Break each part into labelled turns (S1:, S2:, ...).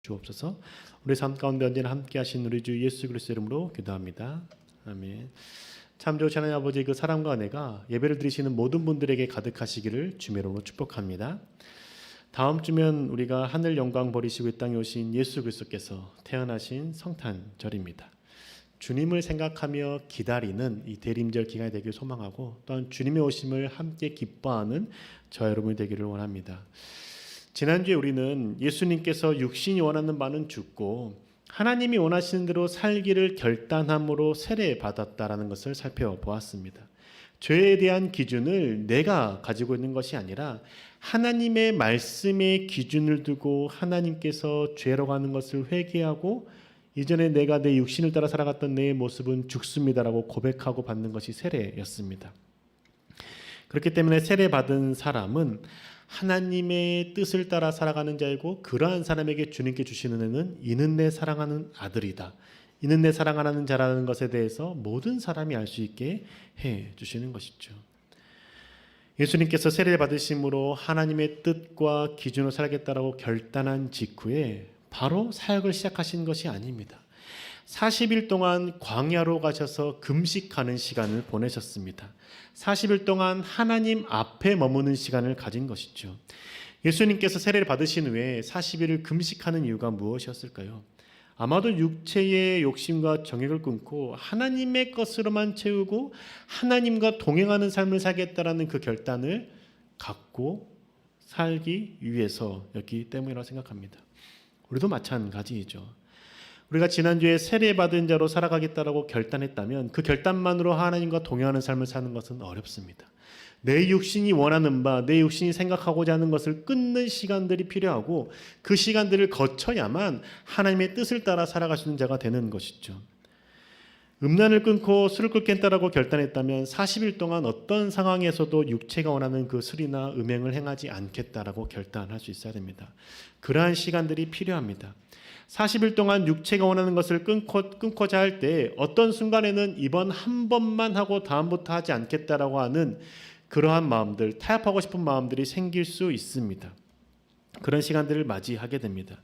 S1: 주옵소서. 우리 삶 가운데 언제나 함께 하신 우리 주 예수 그리스도 이름으로 기도합니다. 아멘. 참 좋으신 하나님 아버지, 그 사랑과 은혜가 예배를 드리시는 모든 분들에게 가득하시기를 주의 이름으로 축복합니다. 다음 주면 우리가 하늘 영광 버리시고 이 땅에 오신 예수 그리스도께서 태어나신 성탄절입니다. 주님을 생각하며 기다리는 이 대림절 기간이 되기를 소망하고, 또한 주님의 오심을 함께 기뻐하는 저 여러분이 되기를 원합니다. 지난주에 우리는 예수님께서 육신이 원하는 바는 죽고 하나님이 원하시는 대로 살기를 결단함으로 세례받았다라는 것을 살펴보았습니다. 죄에 대한 기준을 내가 가지고 있는 것이 아니라 하나님의 말씀의 기준을 두고 하나님께서 죄라고 하는 것을 회개하고 이전에 내가 내 육신을 따라 살아갔던 내 모습은 죽습니다라고 고백하고 받는 것이 세례였습니다. 그렇기 때문에 세례받은 사람은 하나님의 뜻을 따라 살아가는 자이고, 그러한 사람에게 주님께 주시는 은혜는 이는 내 사랑하는 아들이다, 이는 내 사랑하는 자라는 것에 대해서 모든 사람이 알 수 있게 해 주시는 것이죠. 예수님께서 세례를 받으심으로 하나님의 뜻과 기준으로 살겠다라고 결단한 직후에 바로 사역을 시작하신 것이 아닙니다. 40일 동안 광야로 가셔서 금식하는 시간을 보내셨습니다. 40일 동안 하나님 앞에 머무는 시간을 가진 것이죠. 예수님께서 세례를 받으신 후에 40일을 금식하는 이유가 무엇이었을까요? 아마도 육체의 욕심과 정욕을 끊고 하나님의 것으로만 채우고 하나님과 동행하는 삶을 살겠다라는 그 결단을 갖고 살기 위해서였기 때문이라고 생각합니다. 우리도 마찬가지이죠. 우리가 지난주에 세례받은 자로 살아가겠다라고 결단했다면 그 결단만으로 하나님과 동행하는 삶을 사는 것은 어렵습니다. 내 육신이 원하는 바, 내 육신이 생각하고자 하는 것을 끊는 시간들이 필요하고, 그 시간들을 거쳐야만 하나님의 뜻을 따라 살아갈 수 있는 자가 되는 것이죠. 음란을 끊고 술을 끊겠다라고 결단했다면 40일 동안 어떤 상황에서도 육체가 원하는 그 술이나 음행을 행하지 않겠다라고 결단할 수 있어야 됩니다. 그러한 시간들이 필요합니다. 40일 동안 육체가 원하는 것을 끊고자 할 때 어떤 순간에는 이번 한 번만 하고 다음부터 하지 않겠다라고 하는 그러한 마음들, 타협하고 싶은 마음들이 생길 수 있습니다. 그런 시간들을 맞이하게 됩니다.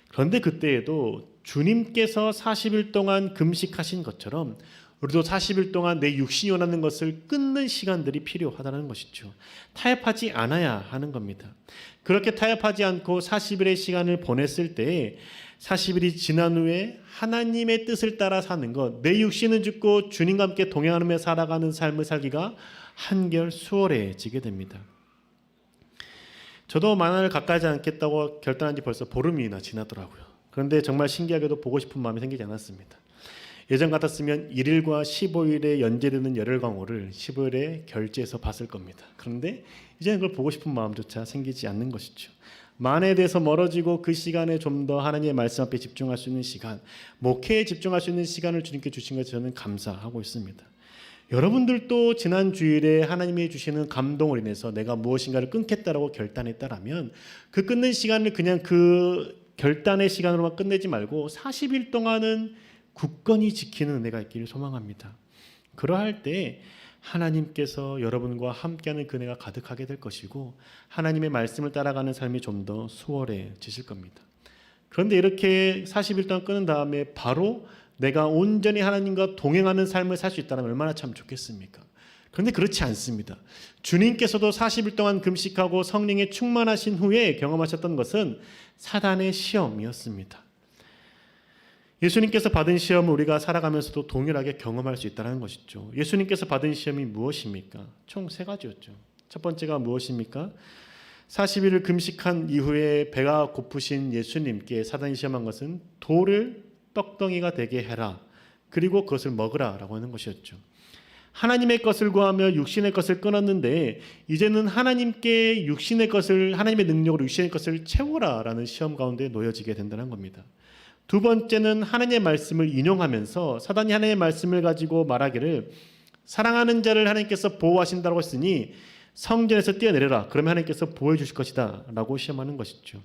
S1: 그런데 그때에도 주님께서 40일 동안 금식하신 것처럼 우리도 40일 동안 내 육신이 원하는 것을 끊는 시간들이 필요하다는 것이죠. 타협하지 않아야 하는 겁니다. 그렇게 타협하지 않고 40일의 시간을 보냈을 때 40일이 지난 후에 하나님의 뜻을 따라 사는 것, 내 육신은 죽고 주님과 함께 동행하며 살아가는 삶을 살기가 한결 수월해지게 됩니다. 저도 만화를 가까이 하지 않겠다고 결단한 지 벌써 보름이나 지났더라고요. 그런데 정말 신기하게도 보고 싶은 마음이 생기지 않았습니다. 예전 같았으면 1일과 15일에 연재되는 열혈광호를 15일에 결제해서 봤을 겁니다. 그런데 이제는 그걸 보고 싶은 마음조차 생기지 않는 것이죠. 만에 대해서 멀어지고 그 시간에 좀 더 하나님의 말씀 앞에 집중할 수 있는 시간, 목회에 집중할 수 있는 시간을 주님께 주신 것에 저는 감사하고 있습니다. 여러분들도 지난 주일에 하나님이 주시는 감동을 인해서 내가 무엇인가를 끊겠다라고 결단했다라면 그 끊는 시간을 그냥 그 결단의 시간으로만 끝내지 말고 40일 동안은 굳건히 지키는 은혜가 있기를 소망합니다. 그러할 때 하나님께서 여러분과 함께하는 그 은혜가 가득하게 될 것이고, 하나님의 말씀을 따라가는 삶이 좀 더 수월해지실 겁니다. 그런데 이렇게 40일 동안 끊은 다음에 바로 내가 온전히 하나님과 동행하는 삶을 살 수 있다면 얼마나 참 좋겠습니까? 그런데 그렇지 않습니다. 주님께서도 40일 동안 금식하고 성령에 충만하신 후에 경험하셨던 것은 사단의 시험이었습니다. 예수님께서 받은 시험을 우리가 살아가면서도 동일하게 경험할 수 있다는 것이죠. 예수님께서 받은 시험이 무엇입니까? 총 3가지였죠. 첫 번째가 무엇입니까? 40일을 금식한 이후에 배가 고프신 예수님께 사단이 시험한 것은 돌을 떡덩이가 되게 해라, 그리고 그것을 먹으라 라고 하는 것이었죠. 하나님의 것을 구하며 육신의 것을 끊었는데 이제는 하나님께 육신의 것을, 하나님의 능력으로 육신의 것을 채워라 라는 시험 가운데 놓여지게 된다는 겁니다. 두 번째는 하나님의 말씀을 인용하면서 사단이 하나님의 말씀을 가지고 말하기를 사랑하는 자를 하나님께서 보호하신다고 했으니 성전에서 뛰어내려라, 그러면 하나님께서 보호해 주실 것이다 라고 시험하는 것이죠.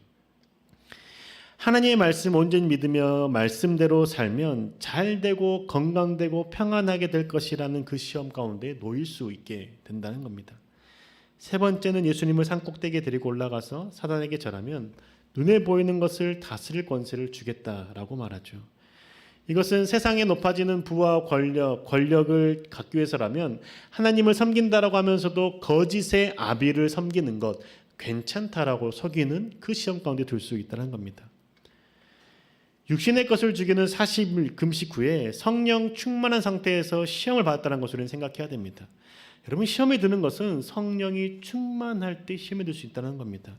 S1: 하나님의 말씀 온전히 믿으며 말씀대로 살면 잘되고 건강되고 평안하게 될 것이라는 그 시험 가운데 놓일 수 있게 된다는 겁니다. 세 번째는 예수님을 산꼭대기에 데리고 올라가서 사단에게 절하면 눈에 보이는 것을 다스릴 권세를 주겠다라고 말하죠. 이것은 세상에 높아지는 부와 권력을 갖기 위해서라면 하나님을 섬긴다라고 하면서도 거짓의 아비를 섬기는 것 괜찮다라고 속이는 그 시험 가운데 둘 수 있다는 겁니다. 육신의 것을 죽이는 40일 금식 후에 성령 충만한 상태에서 시험을 받았다는 것을 생각해야 됩니다. 여러분, 시험에 드는 것은 성령이 충만할 때 시험에 들 수 있다는 겁니다.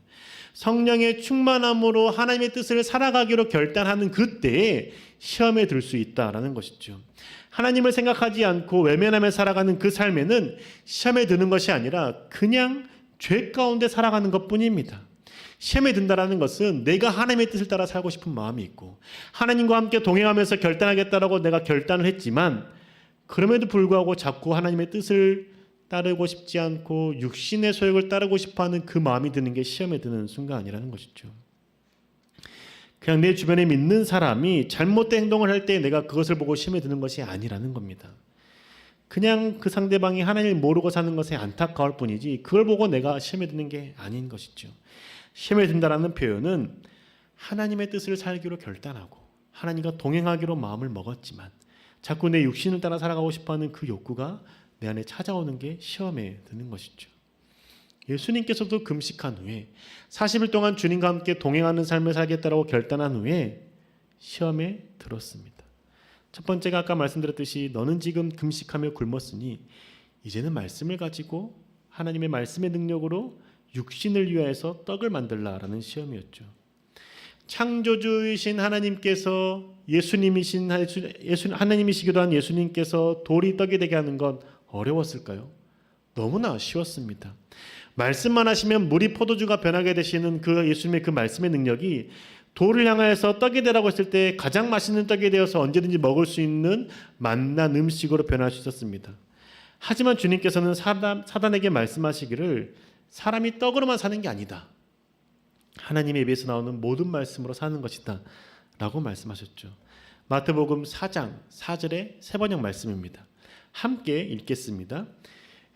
S1: 성령의 충만함으로 하나님의 뜻을 살아가기로 결단하는 그때에 시험에 들 수 있다는 것이죠. 하나님을 생각하지 않고 외면하며 살아가는 그 삶에는 시험에 드는 것이 아니라 그냥 죄 가운데 살아가는 것뿐입니다. 시험에 든다는 것은 내가 하나님의 뜻을 따라 살고 싶은 마음이 있고 하나님과 함께 동행하면서 결단하겠다라고 내가 결단을 했지만 그럼에도 불구하고 자꾸 하나님의 뜻을 따르고 싶지 않고 육신의 소욕을 따르고 싶어하는 그 마음이 드는 게 시험에 드는 순간이라는 것이죠. 그냥 내 주변에 믿는 사람이 잘못된 행동을 할 때 내가 그것을 보고 시험에 드는 것이 아니라는 겁니다. 그냥 그 상대방이 하나님을 모르고 사는 것에 안타까울 뿐이지 그걸 보고 내가 시험에 드는 게 아닌 것이죠. 시험에 든다라는 표현은 하나님의 뜻을 살기로 결단하고 하나님과 동행하기로 마음을 먹었지만 자꾸 내 육신을 따라 살아가고 싶어하는 그 욕구가 내 안에 찾아오는 게 시험에 드는 것이죠. 예수님께서도 금식한 후에 40일 동안 주님과 함께 동행하는 삶을 살겠다고 결단한 후에 시험에 들었습니다. 첫 번째가 아까 말씀드렸듯이 너는 지금 금식하며 굶었으니 이제는 말씀을 가지고 하나님의 말씀의 능력으로 육신을 위하여서 떡을 만들라라는 시험이었죠. 창조주이신 하나님께서 하나님이시기도 한 예수님께서 돌이 떡이 되게 하는 건 어려웠을까요? 너무나 쉬웠습니다. 말씀만 하시면 물이 포도주가 변하게 되시는 그 예수님의 그 말씀의 능력이 돌을 향하여서 떡이 되라고 했을 때 가장 맛있는 떡이 되어서 언제든지 먹을 수 있는 맛난 음식으로 변할 수 있었습니다. 하지만 주님께서는 사단에게 말씀하시기를 사람이 떡으로만 사는 게 아니다. 하나님의 입에서 나오는 모든 말씀으로 사는 것이다 라고 말씀하셨죠. 마태복음 4장 4절의 세 번역 말씀입니다. 함께 읽겠습니다.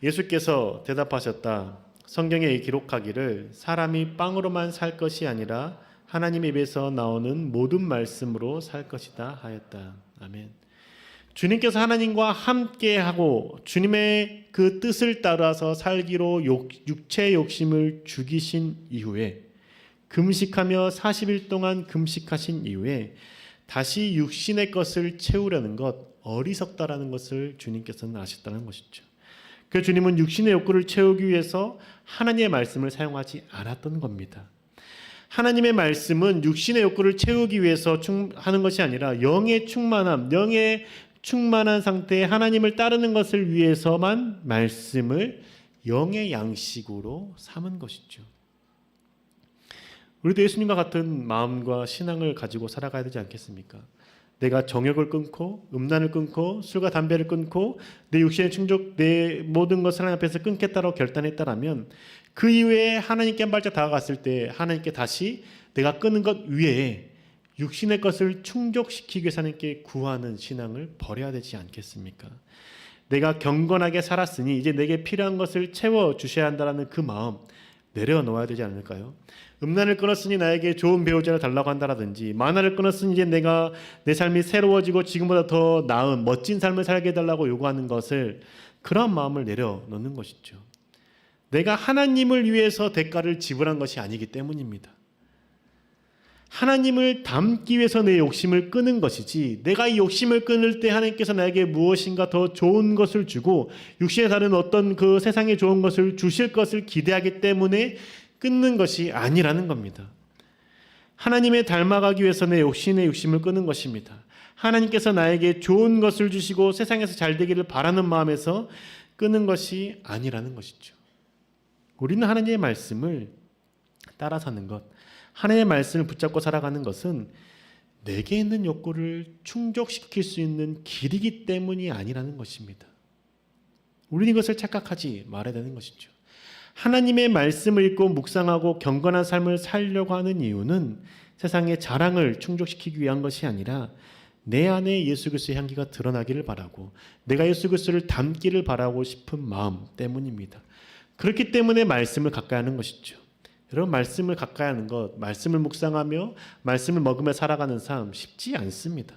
S1: 예수께서 대답하셨다. 성경에 기록하기를 사람이 빵으로만 살 것이 아니라 하나님의 입에서 나오는 모든 말씀으로 살 것이다 하였다. 아멘. 주님께서 하나님과 함께하고 주님의 그 뜻을 따라서 살기로 육체의 욕심을 죽이신 이후에 금식하며 40일 동안 금식하신 이후에 다시 육신의 것을 채우려는 것 어리석다라는 것을 주님께서는 아셨다는 것이죠. 그 주님은 육신의 욕구를 채우기 위해서 하나님의 말씀을 사용하지 않았던 겁니다. 하나님의 말씀은 육신의 욕구를 채우기 위해서 하는 것이 아니라 영의 충만한 상태에 하나님을 따르는 것을 위해서만 말씀을 영의 양식으로 삼은 것이죠. 우리도 예수님과 같은 마음과 신앙을 가지고 살아가야 되지 않겠습니까? 내가 정욕을 끊고 음란을 끊고 술과 담배를 끊고 내 육신의 충족 내 모든 것을 하나님 앞에서 끊겠다고 결단했다라면 그 이후에 하나님께 한 발짝 다가갔을 때 하나님께 다시 내가 끊은 것 위에 육신의 것을 충족시키기 위해서 하나님께 구하는 신앙을 버려야 되지 않겠습니까? 내가 경건하게 살았으니 이제 내게 필요한 것을 채워주셔야 한다는 그 마음 내려놓아야 되지 않을까요? 음란을 끊었으니 나에게 좋은 배우자를 달라고 한다라든지 만화를 끊었으니 이제 내가 내 삶이 새로워지고 지금보다 더 나은 멋진 삶을 살게 해달라고 요구하는 것을 그런 마음을 내려놓는 것이죠. 내가 하나님을 위해서 대가를 지불한 것이 아니기 때문입니다. 하나님을 닮기 위해서 내 욕심을 끄는 것이지 내가 이 욕심을 끊을 때 하나님께서 나에게 무엇인가 더 좋은 것을 주고 육신에 다른 어떤 그 세상에 좋은 것을 주실 것을 기대하기 때문에 끊는 것이 아니라는 겁니다. 하나님에 닮아가기 위해서 내 육신의 욕심을 끄는 것입니다. 하나님께서 나에게 좋은 것을 주시고 세상에서 잘 되기를 바라는 마음에서 끄는 것이 아니라는 것이죠. 우리는 하나님의 말씀을 따라 사는 것, 하나님의 말씀을 붙잡고 살아가는 것은 내게 있는 욕구를 충족시킬 수 있는 길이기 때문이 아니라는 것입니다. 우리는 이것을 착각하지 말아야 되는 것이죠. 하나님의 말씀을 읽고 묵상하고 경건한 삶을 살려고 하는 이유는 세상의 자랑을 충족시키기 위한 것이 아니라 내 안에 예수 그리스도의 향기가 드러나기를 바라고 내가 예수 그리스도를 닮기를 바라고 싶은 마음 때문입니다. 그렇기 때문에 말씀을 가까이 하는 것이죠. 여러분, 말씀을 가까이 하는 것, 말씀을 묵상하며 말씀을 먹으며 살아가는 삶 쉽지 않습니다.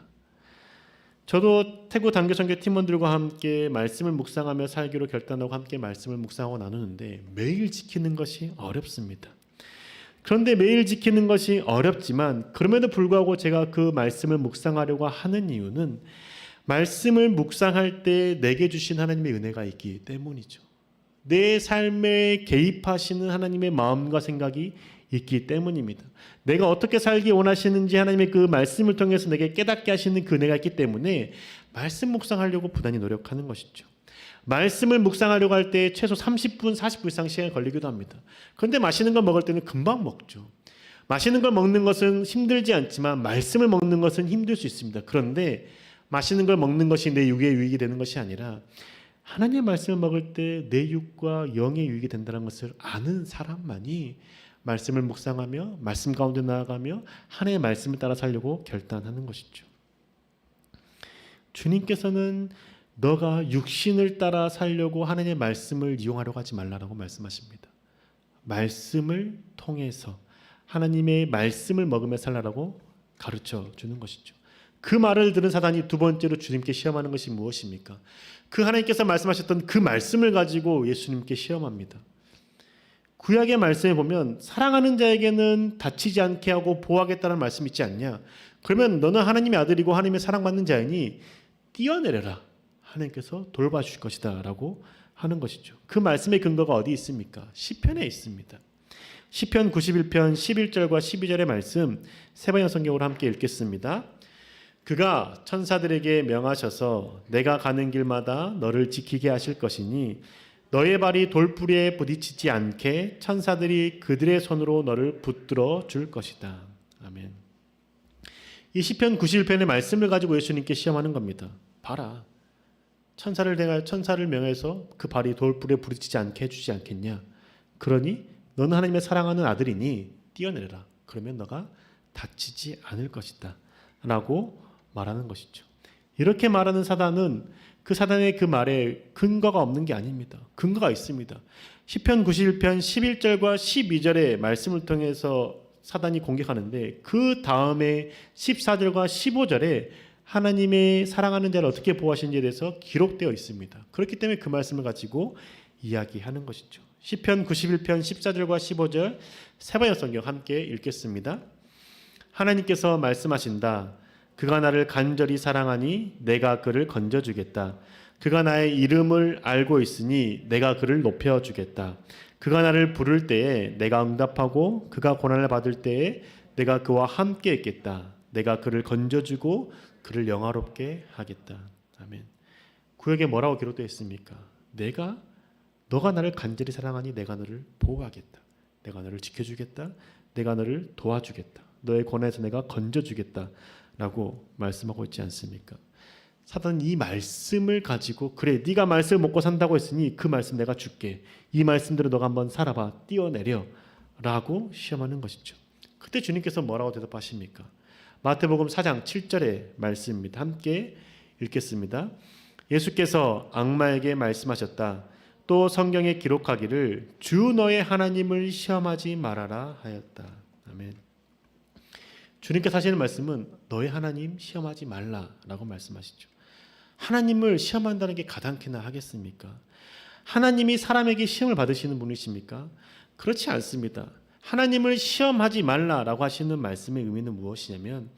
S1: 저도 태국 단교 선교 팀원들과 함께 말씀을 묵상하며 살기로 결단하고 함께 말씀을 묵상하고 나누는데 매일 지키는 것이 어렵습니다. 그런데 매일 지키는 것이 어렵지만 그럼에도 불구하고 제가 그 말씀을 묵상하려고 하는 이유는 말씀을 묵상할 때 내게 주신 하나님의 은혜가 있기 때문이죠. 내 삶에 개입하시는 하나님의 마음과 생각이 있기 때문입니다. 내가 어떻게 살기 원하시는지 하나님의 그 말씀을 통해서 내게 깨닫게 하시는 그 은혜가 있기 때문에 말씀 묵상하려고 부단히 노력하는 것이죠. 말씀을 묵상하려고 할 때 최소 30분, 40분 이상 시간이 걸리기도 합니다. 그런데 맛있는 걸 먹을 때는 금방 먹죠. 맛있는 걸 먹는 것은 힘들지 않지만 말씀을 먹는 것은 힘들 수 있습니다. 그런데 맛있는 걸 먹는 것이 내 육의 유익이 되는 것이 아니라 하나님의 말씀을 먹을 때 내 육과 영의 유익이 된다는 것을 아는 사람만이 말씀을 묵상하며 말씀 가운데 나아가며 하나님의 말씀을 따라 살려고 결단하는 것이죠. 주님께서는 너가 육신을 따라 살려고 하나님의 말씀을 이용하려고 하지 말라라고 말씀하십니다. 말씀을 통해서 하나님의 말씀을 먹으며 살라라고 가르쳐 주는 것이죠. 그 말을 들은 사단이 두 번째로 주님께 시험하는 것이 무엇입니까? 그 하나님께서 말씀하셨던 그 말씀을 가지고 예수님께 시험합니다. 구약의 말씀에 보면 사랑하는 자에게는 다치지 않게 하고 보호하겠다는 말씀이 있지 않냐? 그러면 너는 하나님의 아들이고 하나님의 사랑받는 자이니 뛰어내려라. 하나님께서 돌봐주실 것이다 라고 하는 것이죠. 그 말씀의 근거가 어디 있습니까? 시편에 있습니다. 시편 91편 11절과 12절의 말씀 세번역 성경으로 함께 읽겠습니다. 그가 천사들에게 명하셔서 내가 가는 길마다 너를 지키게 하실 것이니 너의 발이 돌부리에 부딪히지 않게 천사들이 그들의 손으로 너를 붙들어 줄 것이다. 아멘. 이 시편 91편의 말씀을 가지고 예수님께 시험하는 겁니다. 봐라. 천사를 명해서 그 발이 돌부리에 부딪히지 않게 해주지 않겠냐. 그러니 너는 하나님의 사랑하는 아들이니 뛰어내려라. 그러면 너가 다치지 않을 것이다. 라고 말하는 것이죠. 이렇게 말하는 사단은 그 사단의 그 말에 근거가 없는 게 아닙니다. 근거가 있습니다. 시편 91편 11절과 12절의 말씀을 통해서 사단이 공격하는데 그 다음에 14절과 15절에 하나님의 사랑하는 자를 어떻게 보호하시는지에 대해서 기록되어 있습니다. 그렇기 때문에 그 말씀을 가지고 이야기하는 것이죠. 시편 91편 14절과 15절 세번역 성경 함께 읽겠습니다. 하나님께서 말씀하신다. 그가 나를 간절히 사랑하니 내가 그를 건져주겠다. 그가 나의 이름을 알고 있으니 내가 그를 높여주겠다. 그가 나를 부를 때에 내가 응답하고 그가 고난을 받을 때에 내가 그와 함께 있겠다. 내가 그를 건져주고 그를 영화롭게 하겠다. 아멘. 구약에 뭐라고 기록되어 있습니까? 너가 나를 간절히 사랑하니 내가 너를 보호하겠다. 내가 너를 지켜주겠다. 내가 너를 도와주겠다. 너의 고난에서 내가 건져주겠다. 라고 말씀하고 있지 않습니까? 사단은 이 말씀을 가지고 그래 네가 말씀을 먹고 산다고 했으니 그 말씀 내가 줄게. 이 말씀대로 너가 한번 살아봐. 뛰어내려. 라고 시험하는 것이죠. 그때 주님께서 뭐라고 대답하십니까? 마태복음 4장 7절의 말씀입니다. 함께 읽겠습니다. 예수께서 악마에게 말씀하셨다. 또 성경에 기록하기를 주 너의 하나님을 시험하지 말아라 하였다. 아멘. 주님께서 하시는 말씀은 너의 하나님 시험하지 말라라고 말씀하시죠. 하나님을 시험한다는 게 가당키나 하겠습니까? 하나님이 사람에게 시험을 받으시는 분이십니까? 그렇지 않습니다. 하나님을 시험하지 말라라고 하시는 말씀의 의미는 무엇이냐면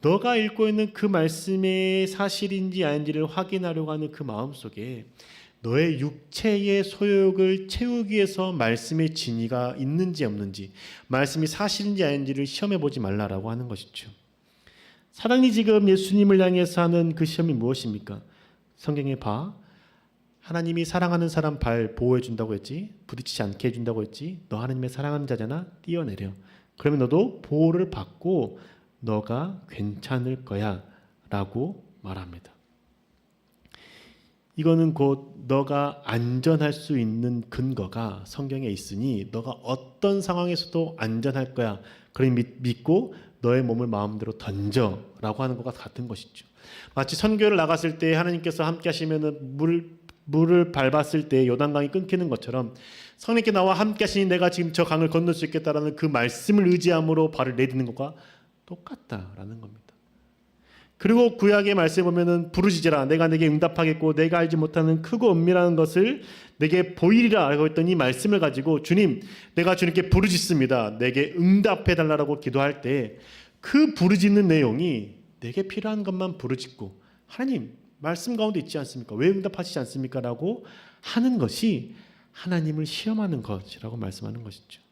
S1: 너가 읽고 있는 그 말씀의 사실인지 아닌지를 확인하려고 하는 그 마음속에 너의 육체의 소욕을 채우기 위해서 말씀의 진위가 있는지 없는지 말씀이 사실인지 아닌지를 시험해 보지 말라라고 하는 것이죠. 사단이 지금 예수님을 향해서 하는 그 시험이 무엇입니까? 성경에 봐. 하나님이 사랑하는 사람 발 보호해 준다고 했지. 부딪히지 않게 해준다고 했지. 너 하나님의 사랑하는 자잖아. 뛰어내려. 그러면 너도 보호를 받고 너가 괜찮을 거야 라고 말합니다. 이거는 곧 너가 안전할 수 있는 근거가 성경에 있으니 너가 어떤 상황에서도 안전할 거야. 그러니 믿고 너의 몸을 마음대로 던져라고 하는 것과 같은 것이죠. 마치 선교를 나갔을 때 하나님께서 함께 하시면 물 물을 밟았을 때 요단강이 끊기는 것처럼 성령께 나와 함께 하시니 내가 지금 저 강을 건널 수 있겠다라는 그 말씀을 의지함으로 발을 내딛는 것과 똑같다라는 겁니다. 그리고 구약의 말씀에 보면은 부르짖으라 내가 내게 응답하겠고 내가 알지 못하는 크고 은밀한 것을 내게 보이리라 라고 했던 이 말씀을 가지고 주님 내가 주님께 부르짖습니다. 내게 응답해 달라고 기도할 때 그 부르짖는 내용이 내게 필요한 것만 부르짖고 하나님 말씀 가운데 있지 않습니까? 왜 응답하시지 않습니까? 라고 하는 것이 하나님을 시험하는 것이라고 말씀하는 것이죠.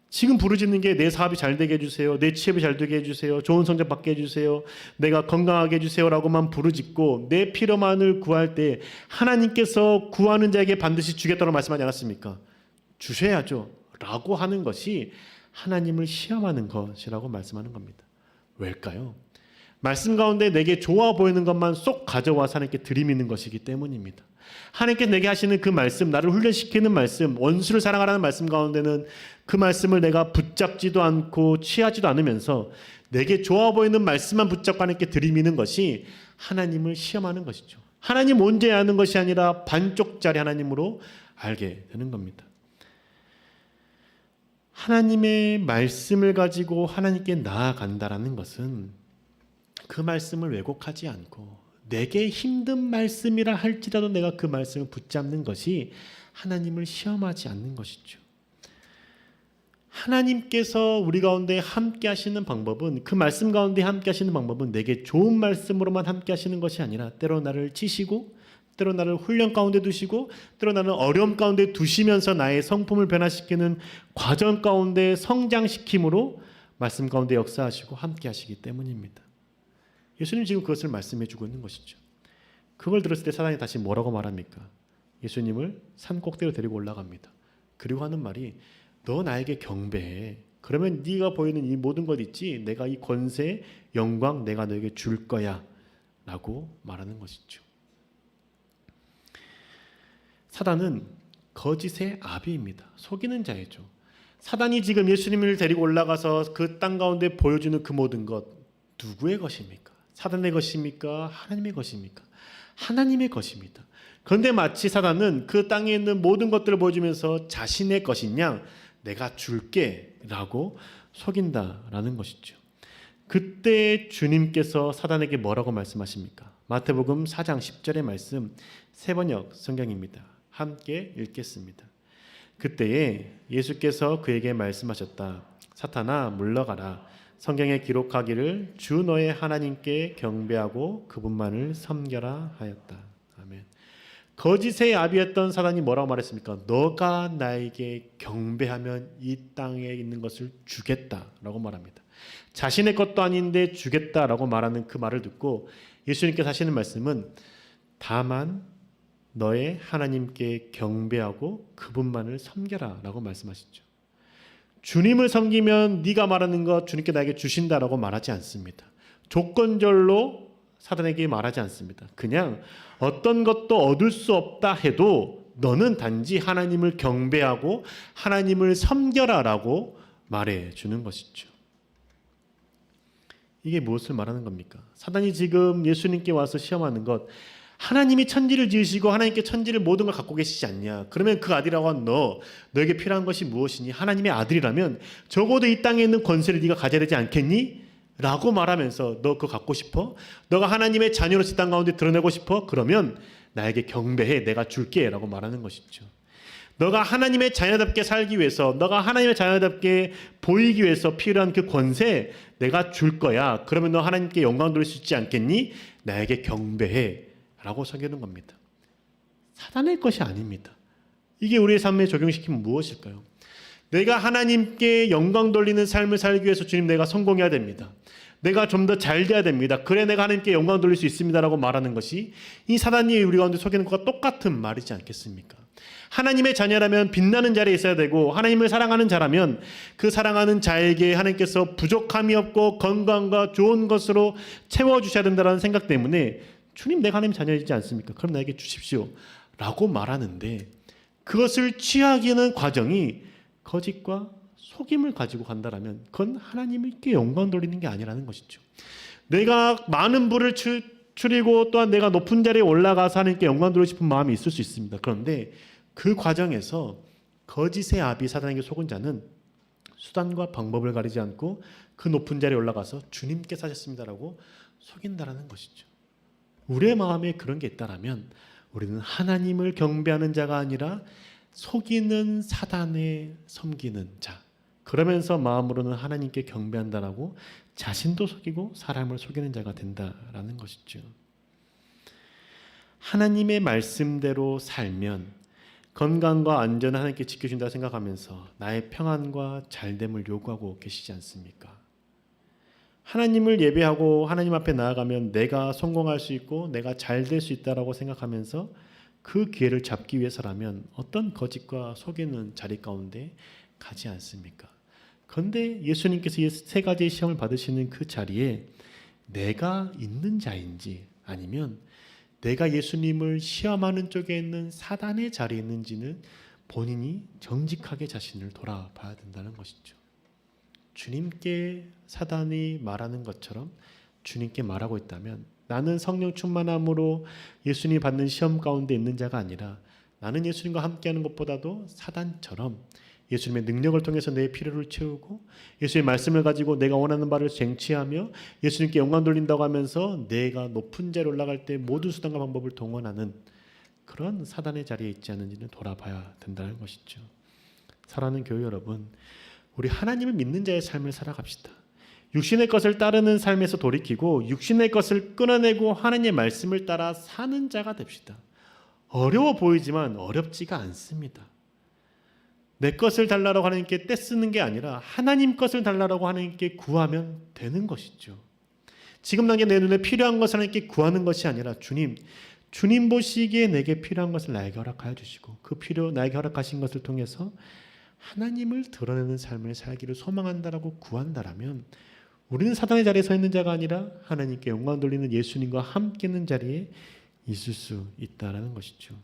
S1: 지금 부르짖는 게 내 사업이 잘 되게 해주세요. 내 취업이 잘 되게 해주세요. 좋은 성적 받게 해주세요. 내가 건강하게 해주세요 라고만 부르짖고 내 필요만을 구할 때 하나님께서 구하는 자에게 반드시 주겠다고 말씀하지 않았습니까? 주셔야죠 라고 하는 것이 하나님을 시험하는 것이라고 말씀하는 겁니다. 왜일까요? 말씀 가운데 내게 좋아 보이는 것만 쏙 가져와서 하나님께 들이미는 것이기 때문입니다. 하나님께서 내게 하시는 그 말씀, 나를 훈련시키는 말씀, 원수를 사랑하라는 말씀 가운데는 그 말씀을 내가 붙잡지도 않고 취하지도 않으면서 내게 좋아 보이는 말씀만 붙잡고 하나님께 들이미는 것이 하나님을 시험하는 것이죠. 하나님 온전히 아는 것이 아니라 반쪽짜리 하나님으로 알게 되는 겁니다. 하나님의 말씀을 가지고 하나님께 나아간다라는 것은 그 말씀을 왜곡하지 않고 내게 힘든 말씀이라 할지라도 내가 그 말씀을 붙잡는 것이 하나님을 시험하지 않는 것이죠. 하나님께서 우리 가운데 함께 하시는 방법은 그 말씀 가운데 함께 하시는 방법은 내게 좋은 말씀으로만 함께 하시는 것이 아니라 때로 나를 치시고 때로 나를 훈련 가운데 두시고 때로 나를 어려움 가운데 두시면서 나의 성품을 변화시키는 과정 가운데 성장시킴으로 말씀 가운데 역사하시고 함께 하시기 때문입니다. 예수님 지금 그것을 말씀해 주고 있는 것이죠. 그걸 들었을 때 사단이 다시 뭐라고 말합니까? 예수님을 산 꼭대기로 데리고 올라갑니다. 그리고 하는 말이 너 나에게 경배해. 그러면 네가 보이는 이 모든 것 있지 내가 이 권세, 영광 내가 너에게 줄 거야 라고 말하는 것이죠. 사단은 거짓의 아비입니다. 속이는 자이죠. 사단이 지금 예수님을 데리고 올라가서 그 땅 가운데 보여주는 그 모든 것 누구의 것입니까? 사단의 것입니까? 하나님의 것입니까? 하나님의 것입니다. 그런데 마치 사단은 그 땅에 있는 모든 것들을 보여주면서 자신의 것이냐 내가 줄게 라고 속인다라는 것이죠. 그때 주님께서 사단에게 뭐라고 말씀하십니까? 마태복음 4장 10절의 말씀 세번역 성경입니다. 함께 읽겠습니다. 그때에 예수께서 그에게 말씀하셨다. 사탄아 물러가라. 성경에 기록하기를 주 너의 하나님께 경배하고 그분만을 섬겨라 하였다. 아멘. 거짓의 아비였던 사단이 뭐라고 말했습니까? 너가 나에게 경배하면 이 땅에 있는 것을 주겠다라고 말합니다. 자신의 것도 아닌데 주겠다라고 말하는 그 말을 듣고 예수님께서 하시는 말씀은 다만 너의 하나님께 경배하고 그분만을 섬겨라 라고 말씀하시죠. 주님을 섬기면 네가 말하는 것 주님께 나에게 주신다라고 말하지 않습니다. 조건절로 사단에게 말하지 않습니다. 그냥 어떤 것도 얻을 수 없다 해도 너는 단지 하나님을 경배하고 하나님을 섬겨라 라고 말해주는 것이죠. 이게 무엇을 말하는 겁니까? 사단이 지금 예수님께 와서 시험하는 것, 하나님이 천지를 지으시고 하나님께 천지를 모든 걸 갖고 계시지 않냐? 그러면 그 아들이라고 한 너에게 필요한 것이 무엇이니? 하나님의 아들이라면 적어도 이 땅에 있는 권세를 네가 가져야 되지 않겠니? 라고 말하면서 너 그거 갖고 싶어? 너가 하나님의 자녀로서 땅 가운데 드러내고 싶어? 그러면 나에게 경배해. 내가 줄게 라고 말하는 것이죠. 너가 하나님의 자녀답게 살기 위해서, 너가 하나님의 자녀답게 보이기 위해서 필요한 그 권세 내가 줄 거야. 그러면 너 하나님께 영광 돌릴 수 있지 않겠니? 나에게 경배해 라고 섬기는 겁니다. 사단의 것이 아닙니다. 이게 우리의 삶에 적용시키면 무엇일까요? 내가 하나님께 영광 돌리는 삶을 살기 위해서 주님 내가 성공해야 됩니다. 내가 좀 더 잘 돼야 됩니다. 그래 내가 하나님께 영광 돌릴 수 있습니다라고 말하는 것이 이 사단이 우리 가운데 속이는 것과 똑같은 말이지 않겠습니까? 하나님의 자녀라면 빛나는 자리에 있어야 되고 하나님을 사랑하는 자라면 그 사랑하는 자에게 하나님께서 부족함이 없고 건강과 좋은 것으로 채워주셔야 된다는 생각 때문에 주님 내가 하나님 자녀이지 않습니까? 그럼 나에게 주십시오 라고 말하는데 그것을 취하기는 과정이 거짓과 속임을 가지고 간다라면 그건 하나님께 영광 돌리는 게 아니라는 것이죠. 내가 많은 부를 추리고 또한 내가 높은 자리에 올라가서 하나님께 영광 돌리고 싶은 마음이 있을 수 있습니다. 그런데 그 과정에서 거짓의 아비 사단에게 속은 자는 수단과 방법을 가리지 않고 그 높은 자리에 올라가서 주님께서 하셨습니다라고 속인다라는 것이죠. 우리의 마음에 그런 게 있다라면 우리는 하나님을 경배하는 자가 아니라 속이는 사단에 섬기는 자, 그러면서 마음으로는 하나님께 경배한다라고 자신도 속이고 사람을 속이는 자가 된다라는 것이죠. 하나님의 말씀대로 살면 건강과 안전을 하나님께 지켜준다 생각하면서 나의 평안과 잘됨을 요구하고 계시지 않습니까? 하나님을 예배하고 하나님 앞에 나아가면 내가 성공할 수 있고 내가 잘 될 수 있다라고 생각하면서 그 기회를 잡기 위해서라면 어떤 거짓과 속이는 자리 가운데 가지 않습니까? 그런데 예수님께서 이 세 가지의 시험을 받으시는 그 자리에 내가 있는 자인지 아니면 내가 예수님을 시험하는 쪽에 있는 사단의 자리에 있는지는 본인이 정직하게 자신을 돌아봐야 된다는 것이죠. 주님께 사단이 말하는 것처럼 주님께 말하고 있다면 나는 성령 충만함으로 예수님이 받는 시험 가운데 있는 자가 아니라 나는 예수님과 함께하는 것보다도 사단처럼 예수님의 능력을 통해서 내 필요를 채우고 예수님의 말씀을 가지고 내가 원하는 바를 쟁취하며 예수님께 영광 돌린다고 하면서 내가 높은 자리에 올라갈 때 모든 수단과 방법을 동원하는 그런 사단의 자리에 있지 않은지는 돌아봐야 된다는 것이죠. 사랑하는 교회 여러분, 우리 하나님을 믿는 자의 삶을 살아갑시다. 육신의 것을 따르는 삶에서 돌이키고 육신의 것을 끊어내고 하나님의 말씀을 따라 사는 자가 됩시다. 어려워 보이지만 어렵지가 않습니다. 내 것을 달라고 하나님께 떼쓰는 게 아니라 하나님 것을 달라고 하나님께 구하면 되는 것이죠. 지금 당장 내 눈에 필요한 것을 하나님께 구하는 것이 아니라 주님 보시기에 내게 필요한 것을 나에게 허락하여 주시고 그 나에게 허락하신 것을 통해서 하나님을 드러내는 삶을 살기를 소망한다라고 구한다라면 우리는 사단의 자리에 서 있는 자가 아니라 하나님께 영광 돌리는 예수님과 함께 있는 자리에 있을 수 있다라는 것이죠.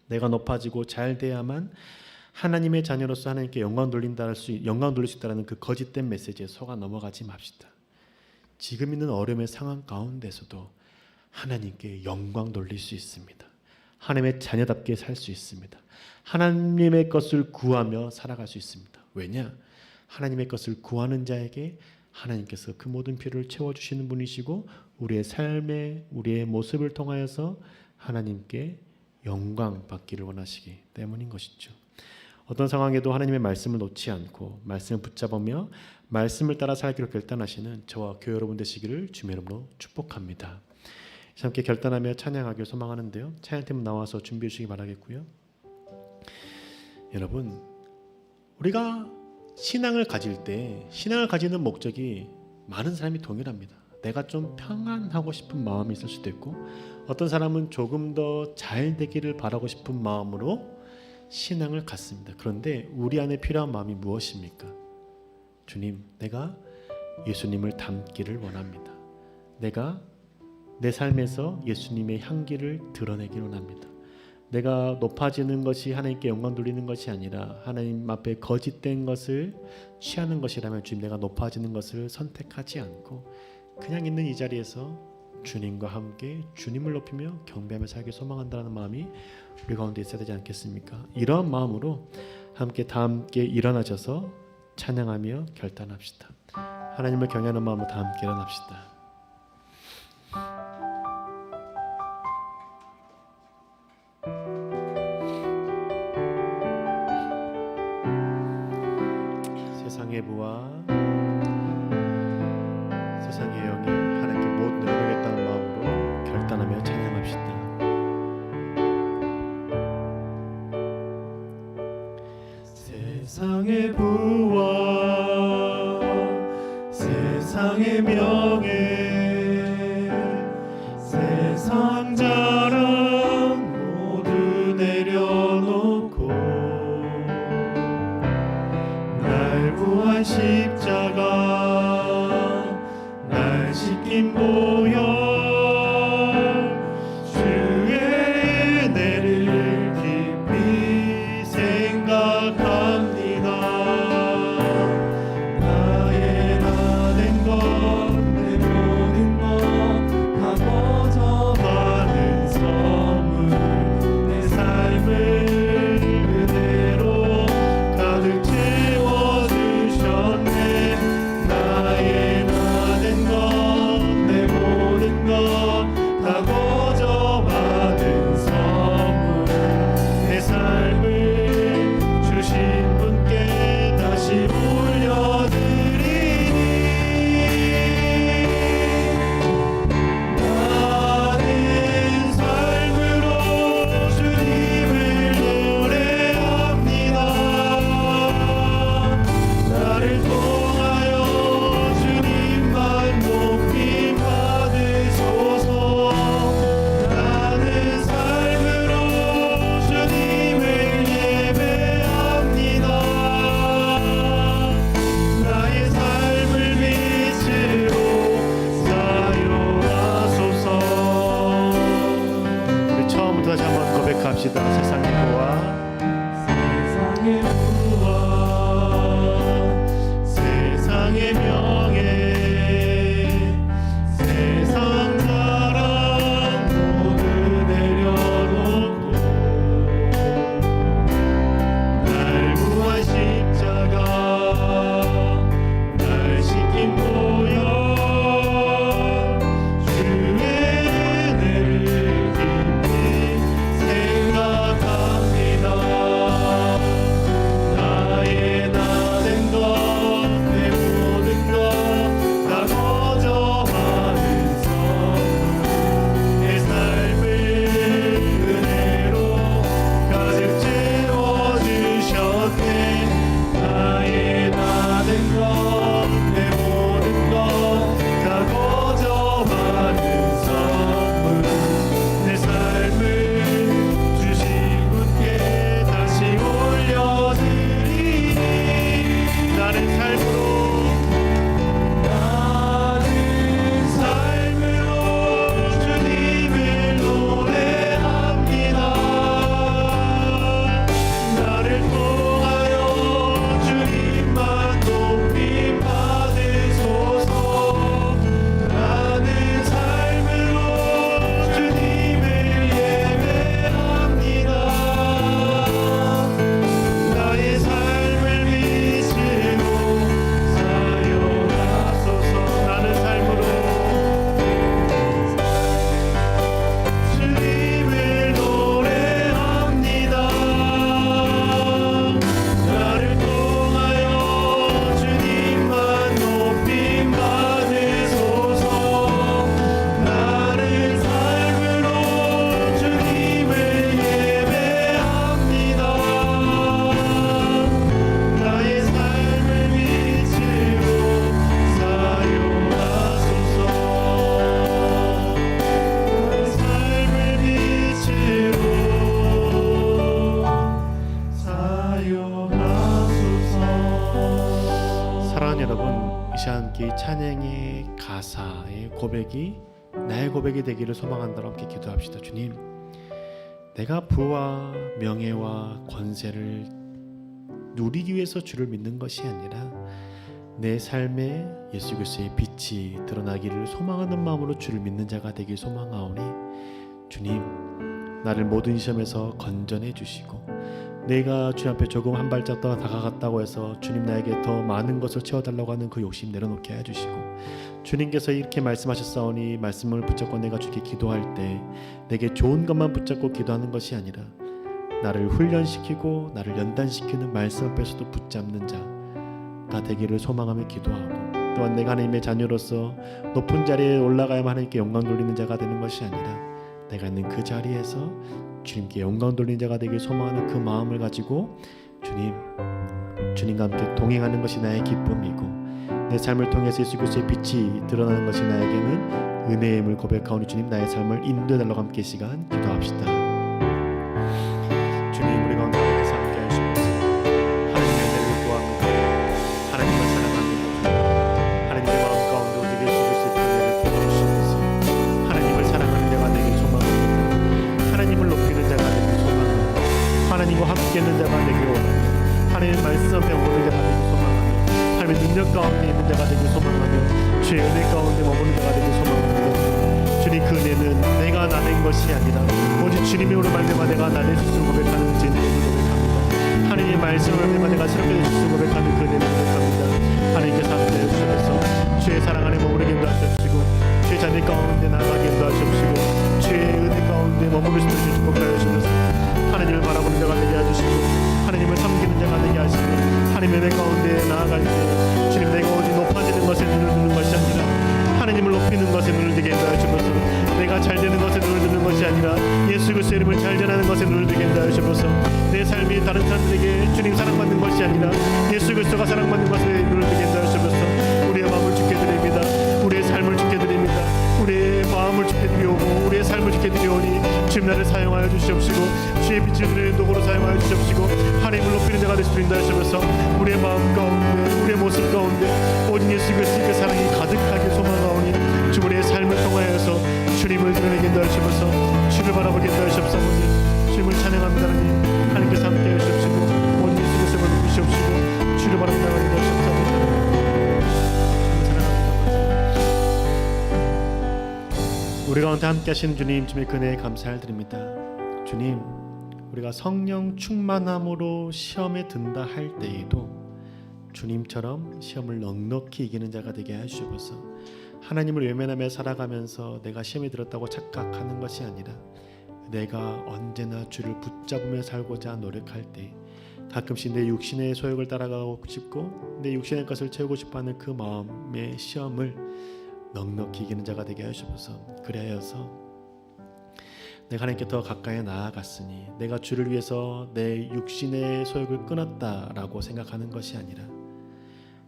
S1: 내가 높아지고 잘 돼야만 하나님의 자녀로서 하나님께 영광 돌릴 수 있다는 그 거짓된 메시지에 속아 넘어가지 맙시다. 지금 있는 어려움의 상황 가운데서도 하나님께 영광 돌릴 수 있습니다. 하나님의 자녀답게 살 수 있습니다. 하나님의 것을 구하며 살아갈 수 있습니다. 왜냐? 하나님의 것을 구하는 자에게 하나님께서 그 모든 필요를 채워주시는 분이시고 우리의 삶에 우리의 모습을 통하여서 하나님께 영광 받기를 원하시기 때문인 것이죠. 어떤 상황에도 하나님의 말씀을 놓지 않고 말씀을 붙잡으며 말씀을 따라 살기로 결단하시는 저와 교회 여러분 되시기를 주의 이름으로 축복합니다. 함께 결단하며 찬양하기를 소망하는데요. 찬양팀 나와서 준비해 주시기 바라겠고요. 여러분, 우리가 신앙을 가질 때 신앙을 가지는 목적이 많은 사람이 동일합니다. 내가 좀 평안하고 싶은 마음이 있을 수도 있고 어떤 사람은 조금 더 잘 되기를 바라고 싶은 마음으로 신앙을 갖습니다. 그런데 우리 안에 필요한 마음이 무엇입니까? 주님, 내가 예수님을 닮기를 원합니다. 내가 내 삶에서 예수님의 향기를 드러내기를 원합니다. 내가 높아지는 것이 하나님께 영광 돌리는 것이 아니라 하나님 앞에 거짓된 것을 취하는 것이라면 주님, 내가 높아지는 것을 선택하지 않고 그냥 있는 이 자리에서 주님과 함께 주님을 높이며 경배하며 살기 소망한다는 마음이 우리 가운데 있어야 되지 않겠습니까? 이러한 마음으로 다 함께 일어나셔서 찬양하며 결단합시다. 하나님을 경외하는 마음으로 다 함께 일어납시다. 세상의 부와 세상의 영이 하나님께 모든 내려겠다는 마음으로 결단하며 찬양합시다. 세상의 부와 세상의 명예 세상 자랑 모두 내려놓고 날 구한 십자가 날 씻긴 보혈 주의 은혜를 깊이 생각합니다. 나의 다 된 것 내 모든 것 다 나고저 받은 선물 내 삶을 주신 분께 다시 올려드리니 나는 삶으로 주님을 노래합니다. 나를 통하여 주님만 높임 받으소서. 나는 삶으로 주님을 예배합니다. 나의 삶을 빛으로 사용하소서. 우리 처음부터 다시 한번 고백합시다. 세상의 부와 세상의 명예 세상 사랑 모두 내려놓고 날 구한 십자가 날 시킨 보혈 주의 은혜를 깊이 생각합니다. 나의 나된 것 내 모든 것 다 거저 받은 선물 내 삶을 은혜로 가득 채워주셨네. 나의 나된 것 내 모든 것 다 거저 받은 선물 내 삶을 주신 분께 다시 올려드리니 나는 삶으로 주님을 노래합니다. 나를 통하여 주님만 높임 받으소서. 나는 삶으로 주님을 예배합니다. 나의 삶을 빛으로 사용하소서. 나는 삶으로 주님을 노래합니다. 나를 통하여 주님만 높임 받으소서. 나는 삶으로 주님을 예배합니다. 나의 삶을 빛으로 사용하소서. 나의 삶을 빛으로 사용하소서. 사랑하는 여러분, 이 시간 함께 찬양의 가사의 고백이 나의 고백이 되기를 소망한다로 함께 기도합시다. 주님, 내가 부와 명예와 권세를 누리기 위해서 주를 믿는 것이 아니라 내 삶에 예수 그리스도의 빛이 드러나기를 소망하는 마음으로 주를 믿는 자가 되길 소망하오니 주님, 나를 모든 시험에서 건전해 주시고 내가 주님 앞에 조금 한 발짝 더 다가갔다고 해서 주님 나에게 더 많은 것을 채워달라고 하는 그 욕심 내려놓게 해주시고 주님께서 이렇게 말씀하셨사오니 말씀을 붙잡고 내가 주께 기도할 때 내게 좋은 것만 붙잡고 기도하는 것이 아니라 나를 훈련시키고 나를 연단시키는 말씀 앞에서도 붙잡는 자가 되기를 소망하며 기도하고 또한 내가 하나님의 자녀로서 높은 자리에 올라가야만 하나님께 영광 돌리는 자가 되는 것이 아니라 내가 있는 그 자리에서 주님께 영광 돌리는 자가 되길 소망하는 그 마음을 가지고 주님과 함께 동행하는 것이 나의 기쁨이고 내 삶을 통해서 예수 그리스도의 빛이 드러나는 것이 나에게는 은혜임을 고백하오니 주님, 나의 삶을 인도해달라고 함께 시간 기도합시다. 주님, 우리 가운데 함께 하시옵소서. 하나님의 은혜를 구합니다. 하나님을 사랑합니다. 하나님의 마음 가운데 오직 예수 그리스도의 은혜를 부어주시옵소서. 하나님을 사랑하는 자가 되길 소망합니다. 하나님을 높이는 자가 되길 소망합니다. 하나님과 함께 있는 자가 되길 원합니다. 하나님의 말씀 앞에 오는 자가 되길 소망합니다. 하나님의 능력 가운데 있는 자가 되길 소망하며 주의 은혜 가운데 머무는 자가 되길 소망합니다. 주님, 그 은혜는 내가 나낸 것이 아니라 오직 주님으로 말미암아 내가 나낼 수 있음을 고백하는 제 은혜를 고백합니다. 하나님의 말씀을 말미암아 내가 새롭게 될 수 있음을 고백하는 그 은혜를 고백합니다. 하나님께서 함께 해주셔서 주의 사랑 안에 머무르게 인도하시옵시고 주의 자녀 가운데 나아가게 인도하시옵시고 가운데 머무를 수 있도록 축복하여 주셔서 하나님을 바라보는 자가 되게 해주시고 하나님을 섬기는 자가 되게 하시고 하나님의 내 가운데 나아갈 때 주님 내가 어디 높아지는 것에 눈을 두는 것이 아니라 하나님을 높이는 것에 눈을 뜨게 하여 주셔서 내가 잘 되는 것에 눈을 두는 것이 아니라 예수 그리스도의 이름을 잘 전하는 것에 눈을 뜨게 하여 주셔서 내 삶이 다른 사람들에게 주님 사랑받는 것이 아니라 예수 그리스도가 사랑받는 것에 눈을 뜨게 하여 주셔서 우리의 마음을 주께 드립니다. 우리의 삶을 주께 드립니다. 우리의 마음을 주께 드리오고 우리의 삶을 주께 드리오니 주님 나를 사용하여 주시옵시고 주의 빛을 드리는 도구로 사용하여 주시옵시고 하나님을 높이는 자가 되시도록 인도하여 주셔서 우리의 마음 가운데 우리의 모습 가운데 오직 예수 그리스도의 사랑이 가득하게 소망하오니 주 우리의 삶을 통하여서 주님을 드러내게 인도하여 주셔서 주를 바라보게 인도하여 주옵소서. 주님을 찬양합니다. 하나님께서 함께해 주시옵시고 오직 예수 그리스도를 부르시옵시고 주를 바라보게 인도하여 주옵소서. 우리 가운데 함께 하시는 주님, 주님의 은혜에 감사를 드립니다. 주님, 우리가 성령 충만함으로 시험에 든다 할 때에도 주님처럼 시험을 넉넉히 이기는 자가 되게 하시옵소서. 하나님을 외면하며 살아가면서 내가 시험에 들었다고 착각하는 것이 아니라 내가 언제나 주를 붙잡으며 살고자 노력할 때 가끔씩 내 육신의 소욕을 따라가고 싶고 내 육신의 것을 채우고 싶어하는 그 마음의 시험을 넉넉히 이기는 자가 되게 하시옵소서. 그리하여서 내가 하나님께 더 가까이 나아갔으니 내가 주를 위해서 내 육신의 소욕을 끊었다라고 생각하는 것이 아니라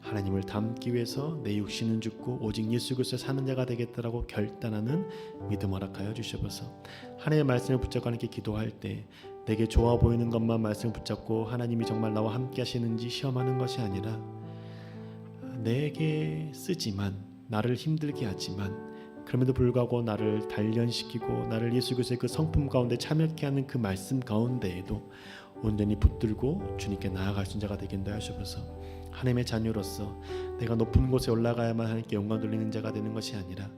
S1: 하나님을 닮기 위해서 내 육신은 죽고 오직 예수 그리스도 사는 자가 되겠다라고 결단하는 믿음 허락하여 주시옵소서. 하나님의 말씀을 붙잡고 하나님께 기도할 때 내게 좋아 보이는 것만 말씀을 붙잡고 하나님이 정말 나와 함께 하시는지 시험하는 것이 아니라 내게 쓰지만 나를 힘들게 하지만 그럼에도 불구하고 나를 단련시키고 나를 예수 그리스도의 그 성품 가운데 참여케 하는 그 말씀 가운데에도 온전히 붙들고 주님께 나아갈 수 있는 자가 되게 하시옵소서. 하나님의 자녀로서 내가 높은 곳에 올라가야만 하나님께 영광 돌리는 자가 되는 것이 아니라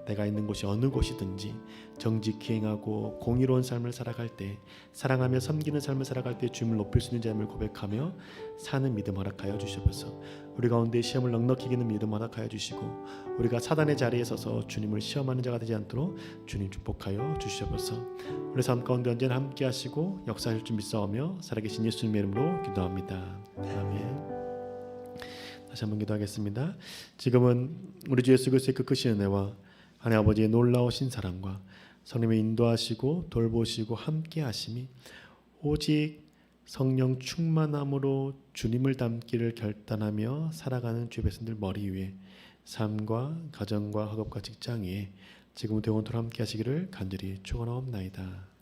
S1: 내가 있는 곳이 어느 곳이든지 정직히 행하고 공의로운 삶을 살아갈 때 사랑하며 섬기는 삶을 살아갈 때 주님을 높일 수 있는 자임을 고백하며 사는 믿음 허락하여 주시옵소서. 우리 가운데 시험을 넉넉히 이기는 믿음 허락하여 주시고 우리가 사단의 자리에 서서 주님을 시험하는 자가 되지 않도록 주님 축복하여 주시옵소서. 우리 삶 가운데 언제나 함께 하시고 역사하실 줄 믿사오며 살아계신 예수님의 이름으로 기도합니다. 아멘. 다시 한번 기도하겠습니다. 지금은 우리 주 예수 그리스도의 그 크신 은혜와 하나님 아버지의 놀라우신 사랑과 성령의 인도하시고 돌보시고 함께 하심이 오직 성령 충만함으로 주님을 닮기를 결단하며 살아가는 주의 백성들 머리 위에 삶과 가정과 학업과 직장 위에 지금부터 영원토록 함께 하시기를 간절히 축원하옵나이다.